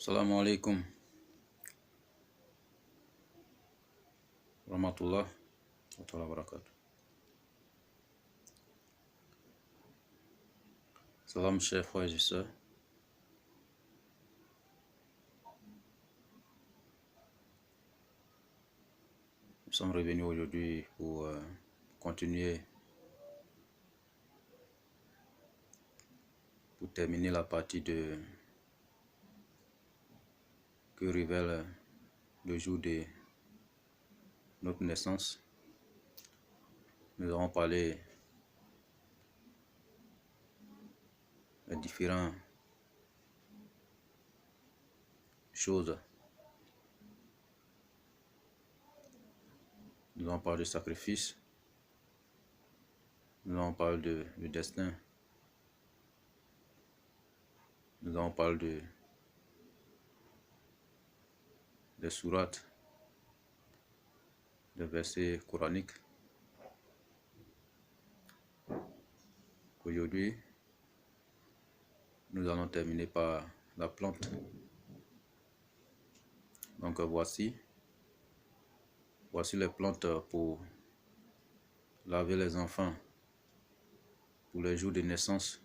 Assalamu alaikum rahmatullah wa barakatuh. Salam chers frères et sœurs. Nous sommes revenus aujourd'hui pour continuer, pour terminer la partie que révèle le jour de notre naissance. Nous avons parlé de différentes choses. Nous avons parlé de sacrifice. Nous avons parlé du destin. Nous avons parlé des sourates, des versets coraniques. Aujourd'hui, nous allons terminer par la plante. Donc voici les plantes pour laver les enfants pour les jours de naissance.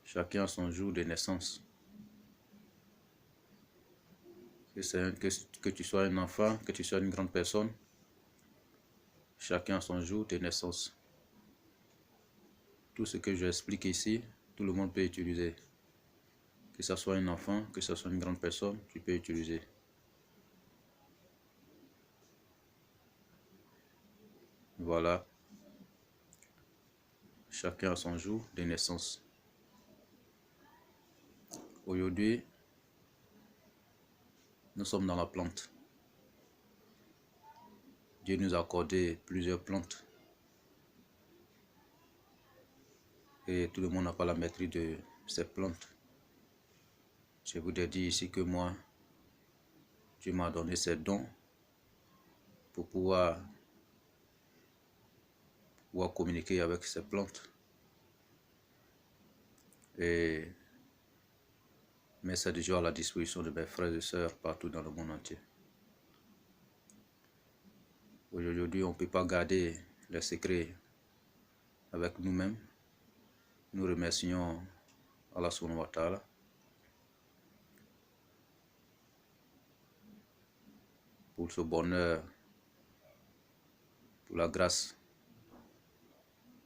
Chacun a son jour de naissance. Que tu sois un enfant, que tu sois une grande personne, chacun a son jour de naissance. Tout ce que j'explique ici, tout le monde peut utiliser. Que ce soit un enfant, que ce soit une grande personne, tu peux utiliser. Voilà. Chacun a son jour de naissance. Aujourd'hui, nous sommes dans la plante. Dieu nous a accordé plusieurs plantes. Et tout le monde n'a pas la maîtrise de ces plantes. Je vous ai dit ici que moi, Dieu m'a donné ces dons pour pouvoir communiquer avec ces plantes et mettre ça déjà à la disposition de mes frères et sœurs partout dans le monde entier. Aujourd'hui, on ne peut pas garder les secrets avec nous-mêmes. Nous remercions Allah subhanahu wa ta'ala pour ce bonheur, pour la grâce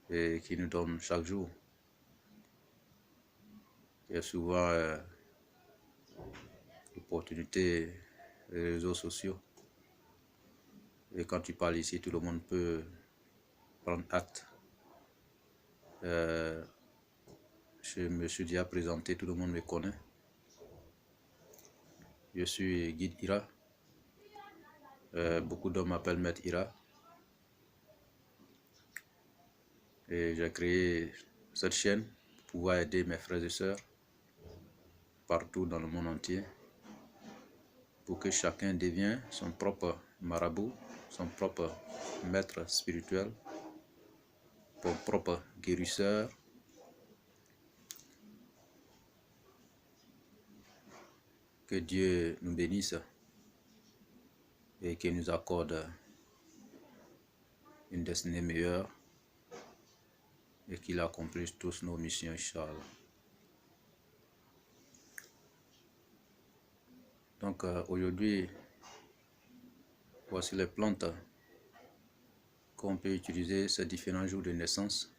et qui nous donne chaque jour. Il y a souvent l'opportunité des réseaux sociaux. Et quand tu parles ici, tout le monde peut prendre acte. Je me suis déjà présenté, tout le monde me connaît. Je suis guide Ira. Beaucoup d'hommes m'appellent Maître Ira. Et j'ai créé cette chaîne pour pouvoir aider mes frères et sœurs partout dans le monde entier pour que chacun devienne son propre marabout, son propre maître spirituel, son propre guérisseur. Que Dieu nous bénisse et qu'il nous accorde une destinée meilleure et qu'il accomplisse tous nos missions, Inch'Allah. Donc aujourd'hui, voici les plantes qu'on peut utiliser ces différents jours de naissance.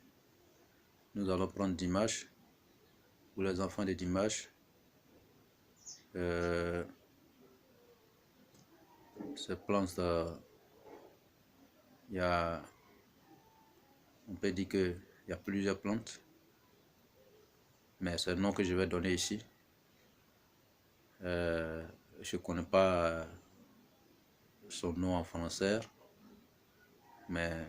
Nous allons prendre Dimanche pour les enfants de Dimanche. Ces plantes, on peut dire qu'il y a plusieurs plantes, mais c'est le nom que je vais donner ici. Je ne connais pas son nom en français, mais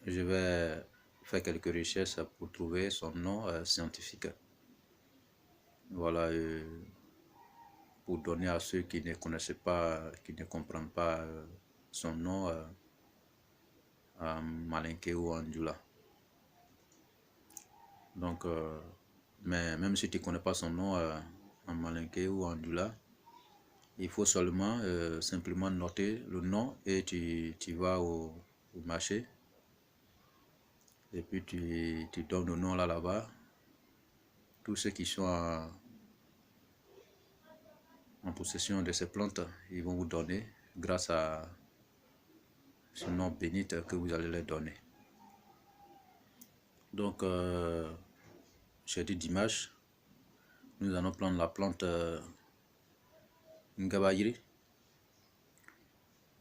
je vais faire quelques recherches pour trouver son nom scientifique. Voilà, pour donner à ceux qui ne connaissent pas, qui ne comprennent pas son nom en malinké ou en djoula. Donc, Mais même si tu ne connais pas son nom en malinké ou en dula, il faut seulement simplement noter le nom et tu vas au marché et puis tu donnes le nom là-bas. Tous ceux qui sont en possession de ces plantes, ils vont vous donner grâce à ce nom béni que vous allez leur donner. Donc, j'ai dit dimanche, nous allons prendre la plante Ngabayiri.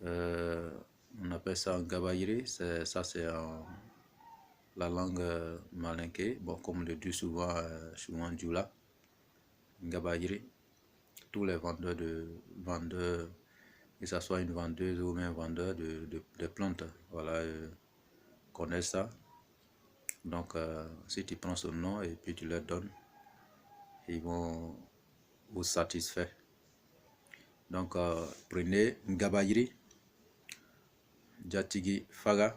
On appelle ça Ngabayiri, ça c'est la langue malinké, bon, comme on le dit souvent, souvent Djoula, Ngabayiri. Tous les vendeurs, que ce soit une vendeuse ou même un vendeur de plantes, voilà, connaissent ça. Donc, si tu prends ce nom et puis tu leur donnes, ils vont vous satisfaire. Donc, prenez Ngabayiri, Jatigi Faga,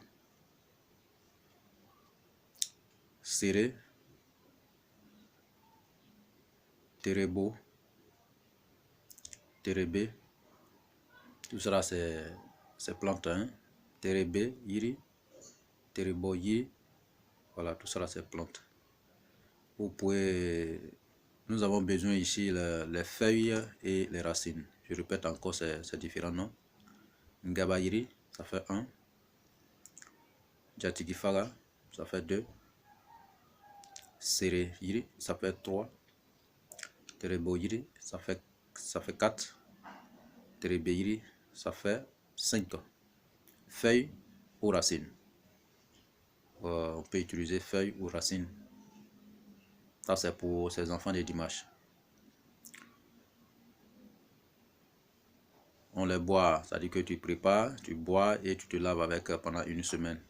Séré, Terebo, Terebe, tout cela c'est plantes, hein? Terebe, Yiri, Terebo, Yiri, voilà, tout cela c'est plantes. Vous pouvez, nous avons besoin ici les feuilles et les racines. Je répète encore ces différents noms. Ngabayiri, ça fait 1. Jatigifaga, ça fait 2. Séré Yiri, ça fait 3. Terebo Yiri, ça fait 4. Terebe Yiri, ça fait 5. Feuilles ou racines. On peut utiliser feuilles ou racines. Ça c'est pour ces enfants de dimanche. On les boit, c'est-à-dire que tu prépares, tu bois et tu te laves avec pendant une semaine.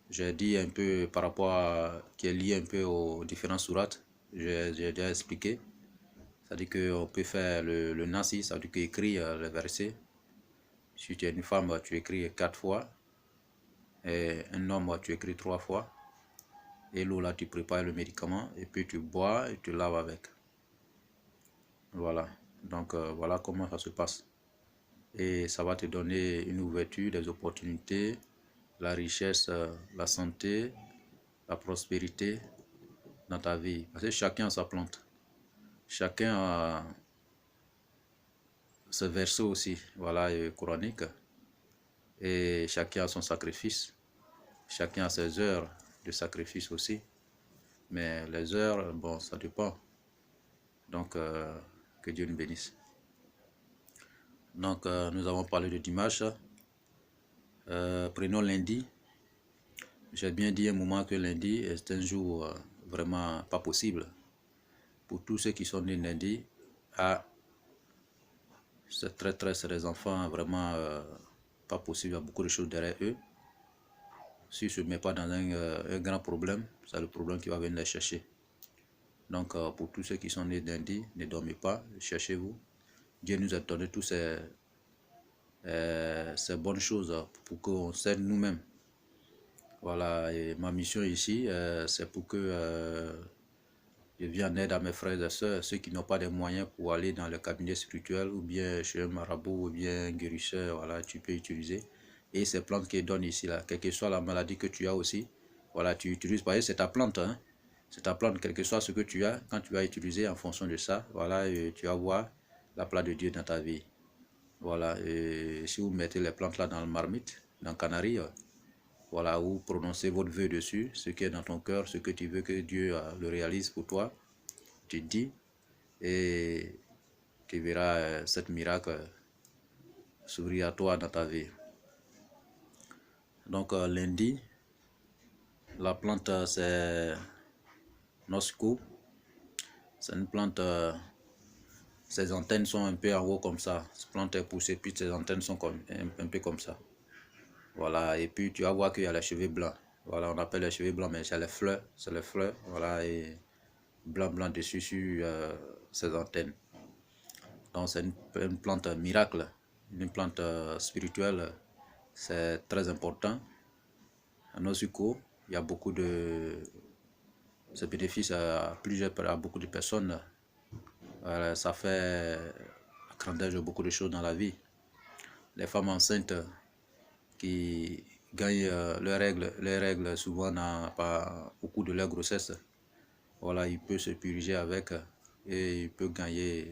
J'ai dit un peu par rapport à qui est lié un peu aux différents sourates. J'ai déjà expliqué. C'est-à-dire qu'on peut faire le nasi, c'est-à-dire qu'écrire les versets. Si tu es une femme, tu écris 4 fois. Et un homme, tu écris 3 fois. Et l'eau là, tu prépares le médicament et puis tu bois et tu laves avec. Voilà. Donc voilà comment ça se passe. Et ça va te donner une ouverture, des opportunités, la richesse, la santé, la prospérité dans ta vie. Parce que chacun a sa plante. Chacun a ce verset aussi, voilà, coranique. Et chacun a son sacrifice. Chacun a ses heures de sacrifice aussi. Mais les heures, bon, ça dépend. Donc, que Dieu nous bénisse. Donc, nous avons parlé de dimanche. Prenons lundi. J'ai bien dit un moment que lundi est un jour vraiment pas possible. Pour tous ceux qui sont nés lundi, c'est des enfants vraiment pas possible. Il y a beaucoup de choses derrière eux. Si je ne mets pas dans un grand problème, c'est le problème qui va venir les chercher. Donc, pour tous ceux qui sont nés lundi, ne dormez pas, cherchez-vous. Dieu nous a donné toutes ces bonnes choses pour qu'on s'aide nous-mêmes. Voilà, et ma mission ici, c'est pour que je vienne en aide à mes frères et sœurs, ceux qui n'ont pas de moyens pour aller dans le cabinet spirituel ou bien chez un marabout ou bien un guérisseur, voilà, tu peux utiliser. Et ces plantes qu'ils donnent ici, là, quelle que soit la maladie que tu as aussi, voilà, tu utilises, parce que c'est ta plante, hein. C'est ta plante, quel que soit ce que tu as, quand tu vas utiliser en fonction de ça, voilà, et tu vas voir la place de Dieu dans ta vie. Voilà, et si vous mettez les plantes là dans le marmite, dans le canari, voilà, vous prononcez votre vœu dessus, ce qui est dans ton cœur, ce que tu veux que Dieu le réalise pour toi, tu dis, et tu verras cette miracle s'ouvrir à toi dans ta vie. Donc lundi, la plante c'est Nosco. C'est une plante, ses antennes sont un peu en haut comme ça. Cette plante est poussée, puis ses antennes sont comme, un peu comme ça. Voilà, et puis tu vas voir qu'il y a les cheveux blancs. Voilà, on appelle les cheveux blancs, mais c'est les fleurs, voilà, et blanc dessus sur ses antennes. Donc c'est une plante miracle, une plante spirituelle, c'est très important. À Nosuko, il y a beaucoup de ce bénéfice à beaucoup de personnes. Ça fait agrandir beaucoup de choses dans la vie. Les femmes enceintes qui gagnent les règles souvent au cours de leur grossesse, voilà, il peut se puriger avec et il peut gagner,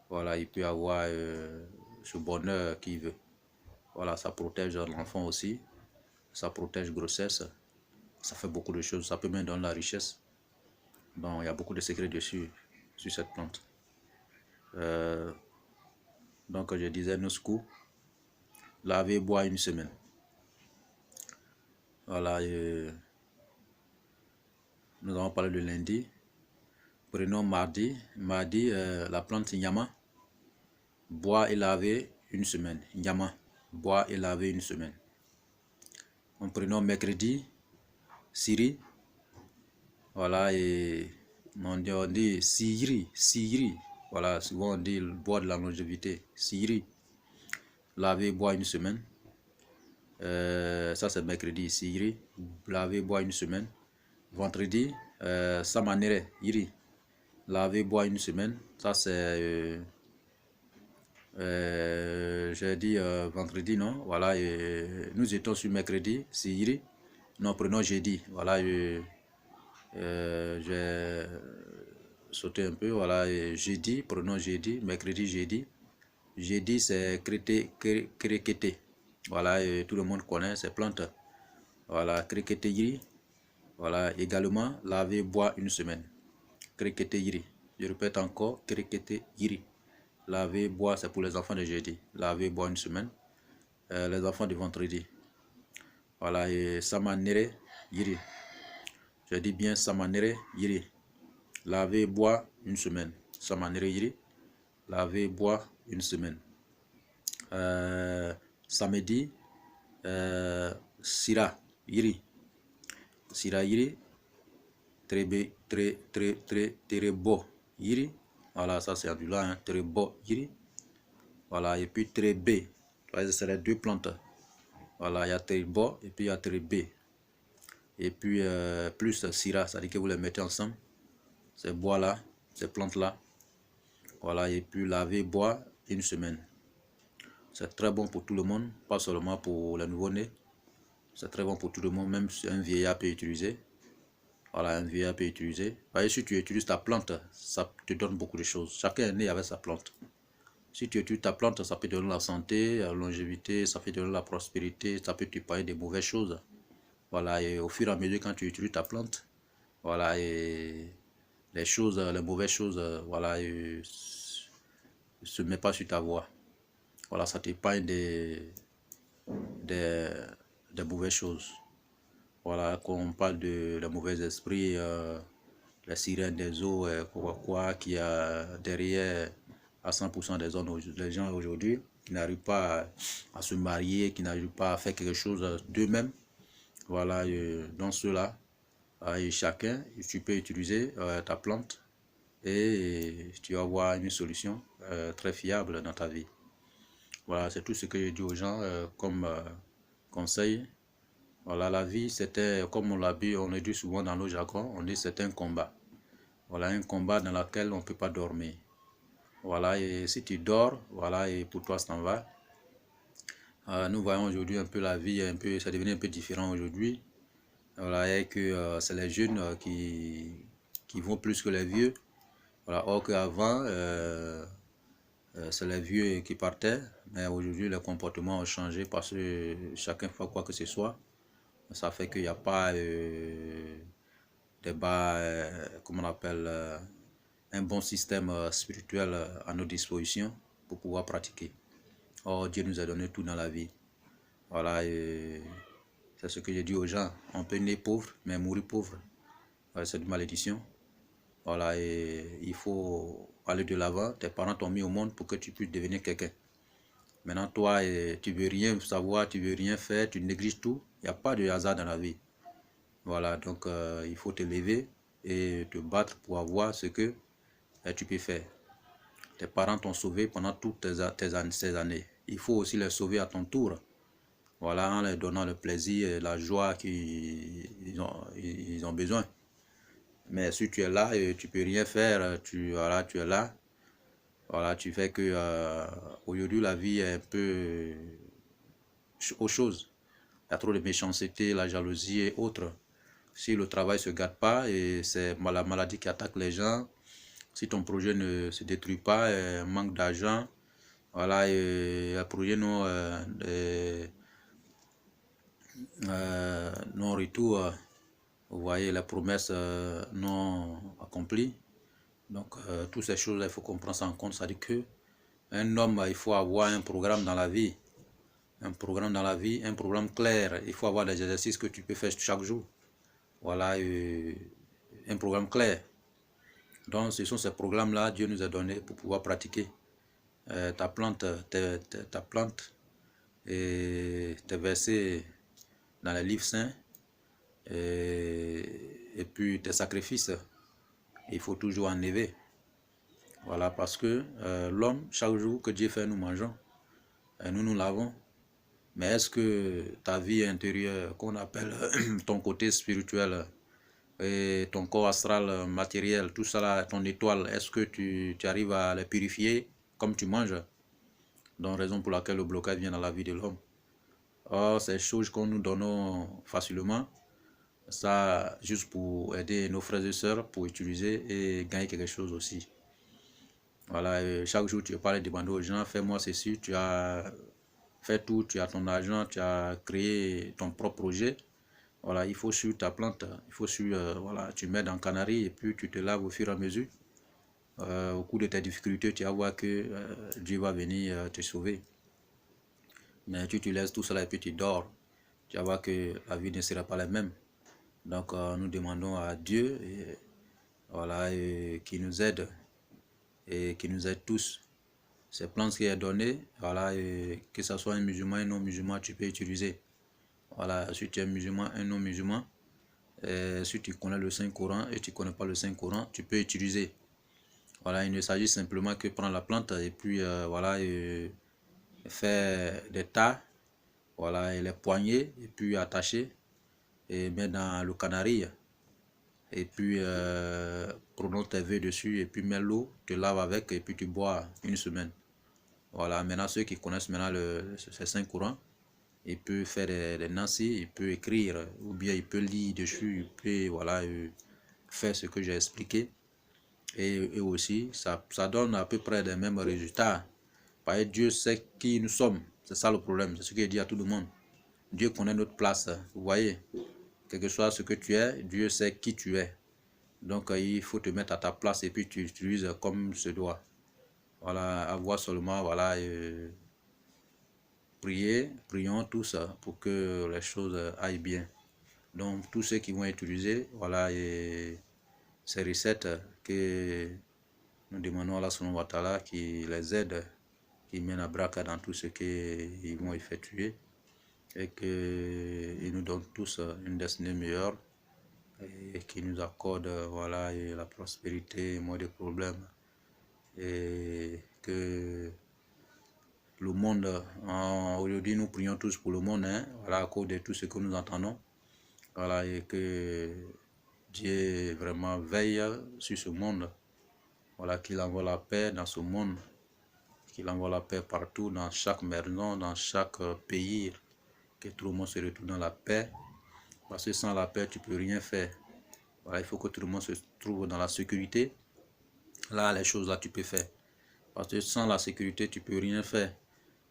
voilà, il peut avoir ce bonheur qu'il veut. Voilà, ça protège l'enfant aussi, ça protège grossesse, ça fait beaucoup de choses, ça peut même donner la richesse. Bon, il y a beaucoup de secrets dessus, sur cette plante. Donc je disais Noscou, laver, boire une semaine. Voilà, nous avons parlé de lundi. Prenons mardi. Mardi, la plante Nyama, boire et laver une semaine. Nyama, boire et laver une semaine. On prenons mercredi, Siri. Voilà, et on dit Siri. Voilà, souvent on dit boire de la longévité. Siri, laver, boire une semaine. Ça c'est mercredi, Siri, laver, boire une semaine. Vendredi, Samanere, Iri, laver, boire une semaine. Ça c'est j'ai dit vendredi, non? Voilà, nous étions sur mercredi, c'est Iri. Nous prenons jeudi. Voilà, j'ai sauté un peu. Voilà, jeudi, prenons jeudi, mercredi, jeudi. Jeudi, c'est Krekete. Voilà, tout le monde connaît ces plantes. Voilà, Krekete Iri. Voilà, également, laver, boire une semaine. Krekete Iri. Je répète encore, Krekete Iri. Laver, boire, c'est pour les enfants de jeudi. Laver, boire une semaine. Les enfants de vendredi. Voilà, et Samanere Yiri. Je dis bien Samanere Yiri. Laver, boire une semaine. Samanere Yiri. Laver, boire une semaine. Samedi, Sira Yiri. Sira Yiri. Très beau Yiri. Voilà, ça c'est du là, hein. Très beau Yiri. Voilà, et puis très B. C'est les deux plantes. Voilà, il y a très beau et puis il y a très B. Et puis plus Syrah, c'est-à-dire que vous les mettez ensemble. Ces bois-là, ces plantes-là. Voilà, et puis laver, boire une semaine. C'est très bon pour tout le monde, pas seulement pour les nouveau-nés. C'est très bon pour tout le monde, même si un vieillard peut utiliser. Voilà, un vieillard peut utiliser. Voyez, si tu utilises ta plante, ça te donne beaucoup de choses. Chacun est né avec sa plante. Si tu utilises ta plante, ça peut te donner la santé, la longévité, ça peut te donner la prospérité, ça peut te parler des mauvaises choses. Voilà, et au fur et à mesure, quand tu utilises ta plante, voilà, et les choses, les mauvaises choses, voilà, ne se met pas sur ta voie. Voilà, ça t'épargne des mauvaises choses. Voilà, quand on parle de les mauvais esprits, les sirènes des eaux, quoi, qui a derrière à 100% des gens aujourd'hui qui n'arrivent pas à se marier, qui n'arrivent pas à faire quelque chose d'eux-mêmes. Voilà, dans cela, et chacun, tu peux utiliser ta plante et tu vas avoir une solution très fiable dans ta vie. Voilà, c'est tout ce que je dis aux gens comme conseil. Voilà, la vie, c'était, comme on le dit souvent dans nos jargons, on dit c'est un combat. Voilà, un combat dans lequel on ne peut pas dormir. Voilà, et si tu dors, voilà, et pour toi, ça en va. Nous voyons aujourd'hui un peu la vie, ça devient un peu différent aujourd'hui. Voilà, et que c'est les jeunes qui vont plus que les vieux. Voilà, or qu'avant, c'est les vieux qui partaient, mais aujourd'hui, les comportements ont changé parce que chacun fait quoi que ce soit. Ça fait qu'il n'y a pas comment on appelle, un bon système spirituel à nos dispositions pour pouvoir pratiquer. Or, Dieu nous a donné tout dans la vie. Voilà, c'est ce que je dis aux gens. On peut naître pauvre, mais mourir pauvre. Voilà, c'est une malédiction. Voilà, et il faut aller de l'avant. Tes parents t'ont mis au monde pour que tu puisses devenir quelqu'un. Maintenant, toi, tu veux rien savoir, tu veux rien faire, tu négliges tout. Il n'y a pas de hasard dans la vie. Voilà, donc il faut te lever et te battre pour avoir ce que tu peux faire. Tes parents t'ont sauvé pendant toutes ces années. Il faut aussi les sauver à ton tour. Voilà, en leur donnant le plaisir et la joie qu'ils ont besoin. Mais si tu es là et tu peux rien faire, voilà, tu es là. Voilà, tu fais que aujourd'hui la vie est un peu aux choses. Il y a trop de méchanceté, la jalousie et autres. Si le travail ne se gâte pas et c'est la maladie qui attaque les gens, si ton projet ne se détruit pas, manque d'argent, voilà, les projets non retour, vous voyez, les promesses non accomplies. Donc, toutes ces choses, il faut qu'on prenne ça en compte. C'est-à-dire qu'un homme, il faut avoir un programme dans la vie. Un programme dans la vie, un programme clair. Il faut avoir des exercices que tu peux faire chaque jour. Voilà, un programme clair. Donc, ce sont ces programmes-là, Dieu nous a donné pour pouvoir pratiquer. Ta plante et tes versets dans les livres saints et puis tes sacrifices, il faut toujours enlever. Voilà, parce que l'homme, chaque jour que Dieu fait, nous mangeons, et nous l'avons. Mais est-ce que ta vie intérieure, qu'on appelle ton côté spirituel, et ton corps astral, matériel, tout ça là, ton étoile, est-ce que tu arrives à les purifier comme tu manges? Donc, raison pour laquelle le blocage vient dans la vie de l'homme. Or, ces choses qu'on nous donne facilement, ça, juste pour aider nos frères et sœurs, pour utiliser et gagner quelque chose aussi. Voilà, chaque jour, tu parles de demander aux gens, fais-moi ceci, tu as fait tout, tu as ton argent, tu as créé ton propre projet. Voilà, il faut suivre ta plante, il faut suivre, voilà, tu mets dans Canary et puis tu te laves au fur et à mesure. Au cours de tes difficultés, tu vas voir que Dieu va venir te sauver. Mais tu te laisses tout cela et puis tu dors. Tu vas voir que la vie ne sera pas la même. Donc nous demandons à Dieu voilà, qui nous aide et qui nous aide tous. Ces plantes qui est donné, voilà, que ce soit un musulman, un non-musulman, tu peux utiliser. Voilà, si tu es musulman, un non-musulman, si tu connais le Saint-Coran et tu ne connais pas le Saint-Coran, tu peux utiliser. Voilà, il ne s'agit simplement que prendre la plante et puis voilà, faire des tas, voilà, et les poignées et puis attacher et mettre dans le canari. Et puis prenons tes vœux dessus et puis mets l'eau, tu laves avec et puis tu bois une semaine. Voilà, maintenant ceux qui connaissent maintenant ces 5 courants, il peut faire des nancy, il peut écrire ou bien il peut lire dessus, il peut voilà, faire ce que j'ai expliqué. Et aussi, ça donne à peu près les mêmes résultats. Parce que Dieu sait qui nous sommes. C'est ça le problème, c'est ce qu'il dit à tout le monde. Dieu connaît notre place, vous voyez. Quel que soit ce que tu es, Dieu sait qui tu es. Donc il faut te mettre à ta place et puis tu utilises comme se doit. Voilà, avoir seulement, voilà, prions tous pour que les choses aillent bien. Donc tous ceux qui vont utiliser, voilà, ces recettes que nous demandons à Allah subhanahu wa ta'ala qui les aide, qui mène à Braka dans tout ce qu'ils vont effectuer et qu'ils nous donnent tous une destinée meilleure et qui nous accorde voilà, et la prospérité, moins de problèmes et que le monde, aujourd'hui nous prions tous pour le monde, hein, voilà, à cause de tout ce que nous entendons, voilà, et que Dieu vraiment veille sur ce monde, voilà, qu'il envoie la paix dans ce monde, qu'il envoie la paix partout, dans chaque maison, dans chaque pays, que tout le monde se retrouve dans la paix, parce que sans la paix tu peux rien faire. Voilà, il faut que tout le monde se trouve dans la sécurité. Là, les choses là tu peux faire, parce que sans la sécurité tu peux rien faire.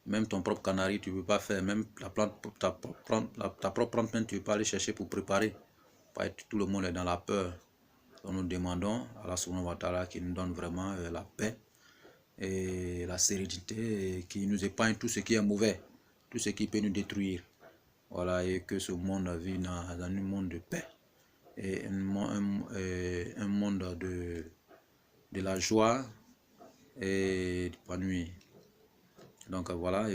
Même ton propre canari, tu ne peux pas faire. Même la plante, ta propre plante, tu ne peux pas aller chercher pour préparer. Parce que tout le monde est dans la peur. Donc nous demandons à Allah subhanahu wa ta'ala qui nous donne vraiment la paix et la sérénité et qui nous épargne tout ce qui est mauvais, tout ce qui peut nous détruire. Voilà, et que ce monde vive dans un monde de paix et un monde de la joie et d'épanouir. Donc voilà,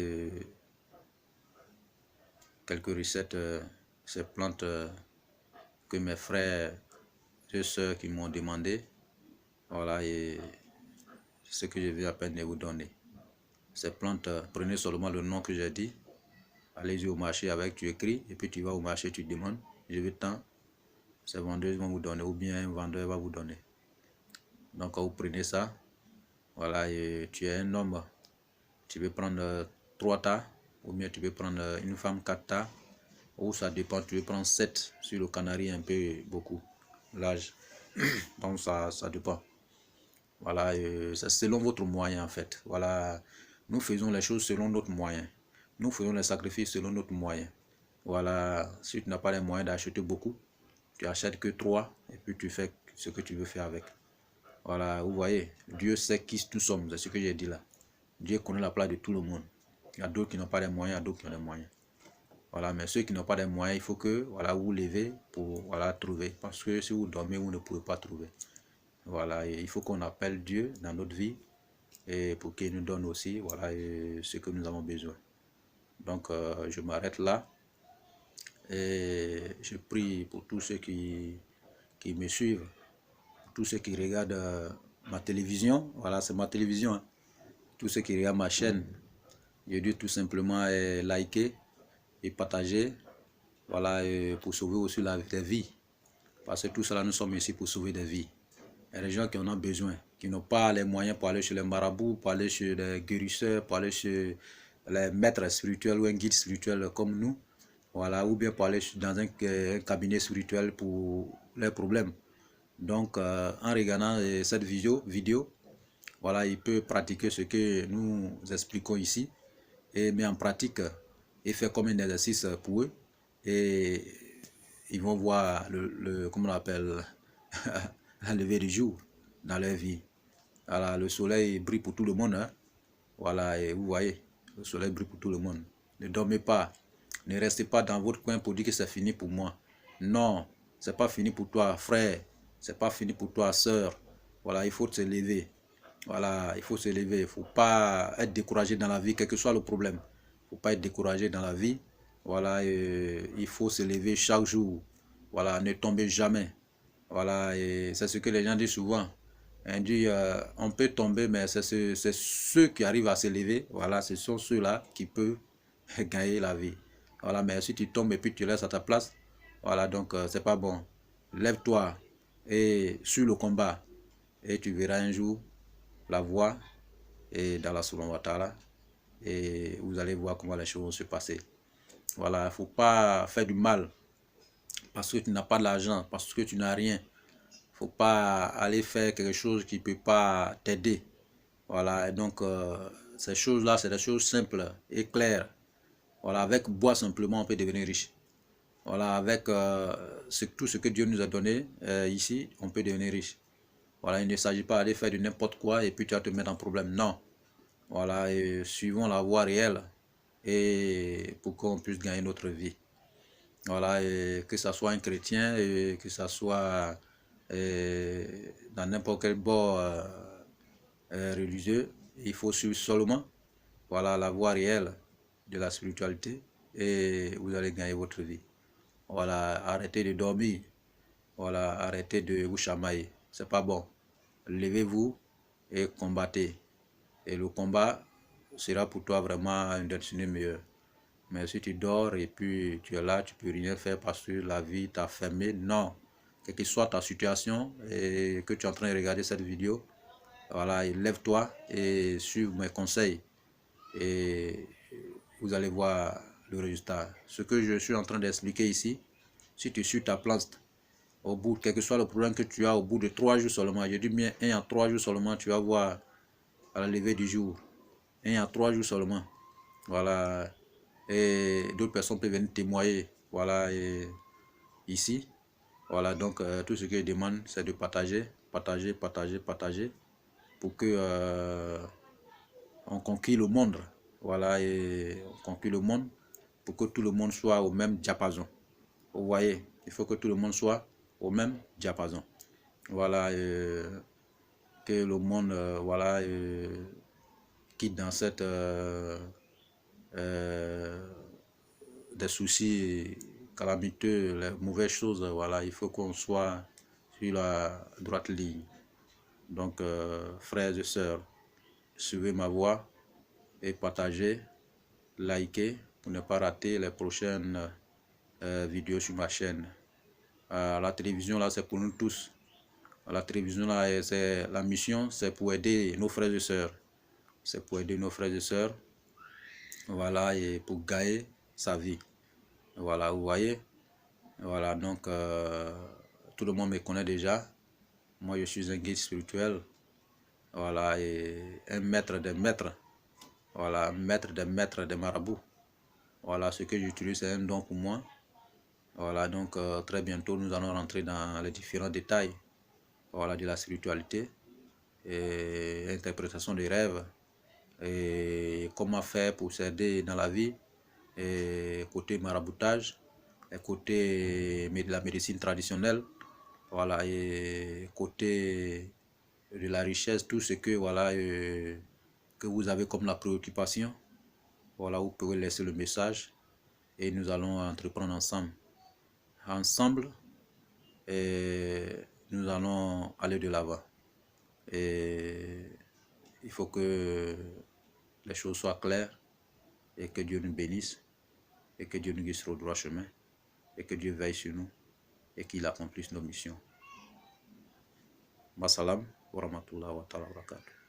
quelques recettes, ces plantes que mes frères et sœurs qui m'ont demandé. Voilà, et ce que je viens à peine de vous donner. Ces plantes, prenez seulement le nom que j'ai dit. Allez-y au marché avec, tu écris, et puis tu vas au marché, tu demandes, je veux tant. ces vendeuses vont vous donner, ou bien un vendeur va vous donner. Donc vous prenez ça, voilà, et tu es un homme, tu peux prendre 3 tas, ou bien tu peux prendre une femme 4 tas, ou ça dépend, tu peux prendre 7 sur le canari, un peu beaucoup, l'âge. Donc ça dépend. Voilà, c'est selon votre moyen en fait. Voilà, nous faisons les choses selon notre moyen. Nous faisons les sacrifices selon notre moyen. Voilà, si tu n'as pas les moyens d'acheter beaucoup, tu achètes que 3 et puis tu fais ce que tu veux faire avec. Voilà, vous voyez, Dieu sait qui nous sommes, c'est ce que j'ai dit là. Dieu connaît la place de tout le monde. Il y a d'autres qui n'ont pas les moyens, il y a d'autres qui ont les moyens. Voilà, mais ceux qui n'ont pas les moyens, il faut que voilà, vous levez pour voilà, trouver. Parce que si vous dormez, vous ne pouvez pas trouver. Voilà, et il faut qu'on appelle Dieu dans notre vie et pour qu'il nous donne aussi voilà, ce que nous avons besoin. Donc, je m'arrête là et je prie pour tous ceux qui me suivent, pour tous ceux qui regardent ma télévision. Voilà, c'est ma télévision. Hein. Tous ceux qui regardent ma chaîne, je dis tout simplement liker et partager. Voilà, pour sauver aussi des vies. Parce que tout cela, nous sommes ici pour sauver des vies. Il y a des gens qui en ont besoin, qui n'ont pas les moyens pour aller chez les marabouts, pour aller chez les guérisseurs, pour aller chez les maîtres spirituels ou un guide spirituel comme nous. Voilà, ou bien pour aller dans un cabinet spirituel pour leurs problèmes. Donc, en regardant cette vidéo, voilà, il peut pratiquer ce que nous expliquons ici et mettre en pratique et faire comme un exercice pour eux. Et ils vont voir comment on appelle, la levée du jour dans leur vie. Voilà, le soleil brille pour tout le monde. Hein. Voilà, et vous voyez, le soleil brille pour tout le monde. Ne dormez pas. Ne restez pas dans votre coin pour dire que c'est fini pour moi. Non, c'est pas fini pour toi, frère. C'est pas fini pour toi, sœur. Voilà, il faut se lever. Voilà, il faut se lever. Il ne faut pas être découragé dans la vie, quel que soit le problème. Il ne faut pas être découragé dans la vie. Voilà, il faut se lever chaque jour. Voilà, ne tombez jamais. Voilà, et c'est ce que les gens disent souvent. On dit, on peut tomber, mais c'est ceux qui arrivent à se lever. Voilà, ce sont ceux-là qui peuvent gagner la vie. Voilà, mais si tu tombes et puis tu restes à ta place, voilà, donc c'est pas bon. Lève-toi et sur le combat. Et tu verras un jour la voie et dans la Subhanahu wa Ta'ala. Et vous allez voir comment les choses vont se passer. Voilà, il ne faut pas faire du mal parce que tu n'as pas de l'argent, parce que tu n'as rien. Faut pas aller faire quelque chose qui ne peut pas t'aider. Voilà, et donc ces choses-là, c'est des choses simples et claires. Voilà, avec bois simplement, on peut devenir riche. Voilà, avec tout ce que Dieu nous a donné ici, on peut devenir riche. Voilà, il ne s'agit pas d'aller faire de n'importe quoi et puis tu vas te mettre en problème. Non. Voilà, et suivons la voie réelle et pour qu'on puisse gagner notre vie. Voilà, et que ce soit un chrétien, et que ce soit dans n'importe quel bord religieux, il faut suivre seulement voilà, la voie réelle de la spiritualité et vous allez gagner votre vie. Voilà, arrêtez de dormir. Voilà, arrêtez de vous chamailler. C'est pas bon. Levez-vous et combattez. Et le combat sera pour toi vraiment une destinée meilleure. Mais si tu dors et puis tu es là, tu peux rien faire parce que la vie t'a fermé. Non. Quelle que soit ta situation et que tu es en train de regarder cette vidéo, voilà, lève-toi et suive mes conseils. Et vous allez voir le résultat. Ce que je suis en train d'expliquer ici, si tu suis ta plante, au bout, quel que soit le problème que tu as, au bout de 3 jours seulement, je dis bien 1 à 3 jours seulement, tu vas voir à la levée du jour. 1 à 3 jours seulement. Voilà. Et d'autres personnes peuvent venir témoigner. Voilà. Et ici. Voilà. Donc, tout ce que je demande, c'est de partager, partager, partager, partager. Pour que on conquille le monde. Voilà. Et on conquille le monde. Pour que tout le monde soit au même diapason. Vous voyez, il faut que tout le monde soit au même diapason. Voilà. Que le monde, voilà, quitte dans cette des soucis calamiteux, les mauvaises choses, voilà, il faut qu'on soit sur la droite ligne. Donc, frères et sœurs, suivez ma voix et partagez, likez pour ne pas rater les prochaines vidéos sur ma chaîne. La télévision, là, c'est pour nous tous. La télévision, là, c'est la mission, c'est pour aider nos frères et sœurs. C'est pour aider nos frères et sœurs, voilà, et pour gagner sa vie. Voilà, vous voyez. Voilà, donc, tout le monde me connaît déjà. Moi, je suis un guide spirituel. Voilà, et un maître des maîtres. Voilà, un maître des maîtres des marabouts. Voilà, ce que j'utilise, c'est un don pour moi. Voilà, donc très bientôt, nous allons rentrer dans les différents détails, voilà, de la spiritualité et interprétation des rêves et comment faire pour s'aider dans la vie, et côté maraboutage, et côté de la médecine traditionnelle, voilà, et côté de la richesse, tout ce que, voilà, que vous avez comme la préoccupation, voilà, vous pouvez laisser le message et nous allons entreprendre ensemble, et nous allons aller de l'avant. Et il faut que les choses soient claires et que Dieu nous bénisse et que Dieu nous guide sur le droit chemin et que Dieu veille sur nous et qu'il accomplisse nos missions. Wassalam wa rahmatullahi wa barakatuh.